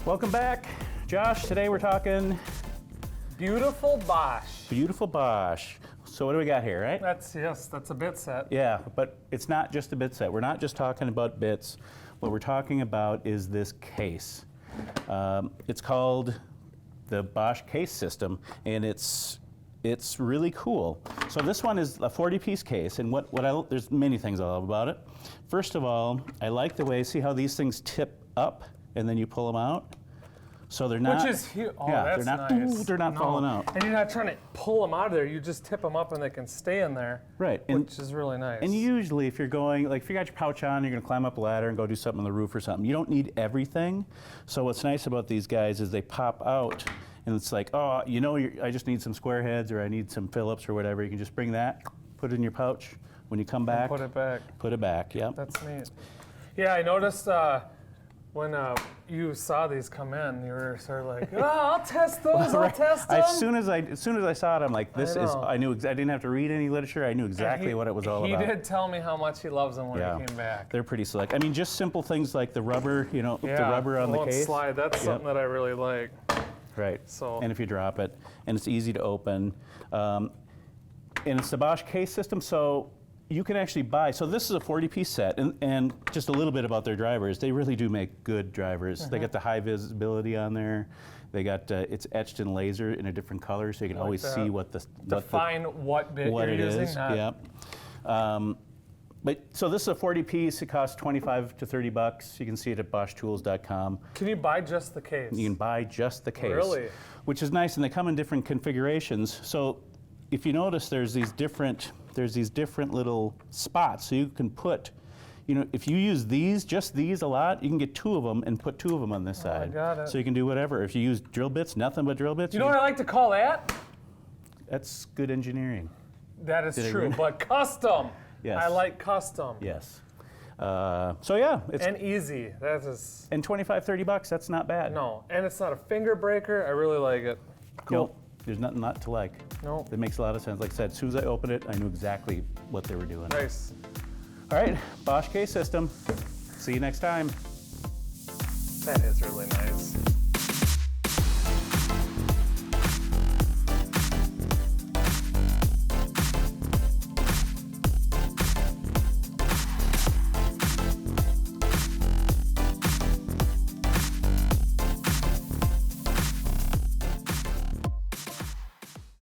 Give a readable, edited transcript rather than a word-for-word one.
Welcome back. Josh, today we're talking Beautiful Bosch. beautiful Bosch. So what do we got here, right? That's a bit set. Yeah, but it's not just a bit set. We're not just talking about bits. What we're talking about is this case. It's called the Bosch case system, and it's really cool. So this one is a 40-piece case, and there's many things I love about it. First of all, I like the way, see how these things tip up, and then you pull them out? So they're not. Which is huge. Oh, yeah, that's they're not. nice. They're not falling out. And you're not trying to pull them out of there. You just tip them up and they can stay in there. Right. Which is really nice. And usually, if you're going, like if you got your pouch on, you're going to climb up a ladder and go do something on the roof or something. You don't need everything. So what's nice about these guys is they pop out, and it's like, oh, you know, I just need some square heads or I need some Phillips or whatever. You can just bring that, put it in your pouch. When you come back, put it back. Put it back. Yep. That's neat. Yeah, I noticed. When you saw these come in, you were sort of like, "Oh, I'll test those. I'll test them." As soon as I saw it, I'm like, "This is." I knew. I didn't have to read any literature. I knew exactly what it was all about. He did tell me how much he loves them when he came back. They're pretty slick. I mean, just simple things like the rubber. You know, the rubber on the case. Slide. That's something that I really like. Right. So. And if you drop it, and it's easy to open, and it's the Bosch case system, so. You can actually buy, so this is a 40-piece set, and just a little bit about their drivers. They really do make good drivers. They got the high visibility on there. They got, it's etched in laser in a different color, so you can always see what the... Define what bit you're using. Yep. But so this is a 40-piece. It costs 25 to 30 bucks. You can see it at BoschTools.com. Can you buy just the case? You can buy just the case. Really? Which is nice, and they come in different configurations. So if you notice, there's these different little spots, so you can put, you know, if you use just these a lot, you can get two of them and put two of them on this side. I got it. So you can do whatever. If you use drill bits, nothing but drill bits. You know what I like to call that? That's good engineering. That is true, but custom. Yes. I like custom. Yes. So yeah, it's and easy. That is. And 25, 30 bucks. That's not bad. No, and it's not a finger breaker. I really like it. Cool. Nope. There's nothing not to like. No. It makes a lot of sense. Like I said, as soon as I opened it, I knew exactly what they were doing. Nice. All right, Bosch case system. See you next time. That is really nice.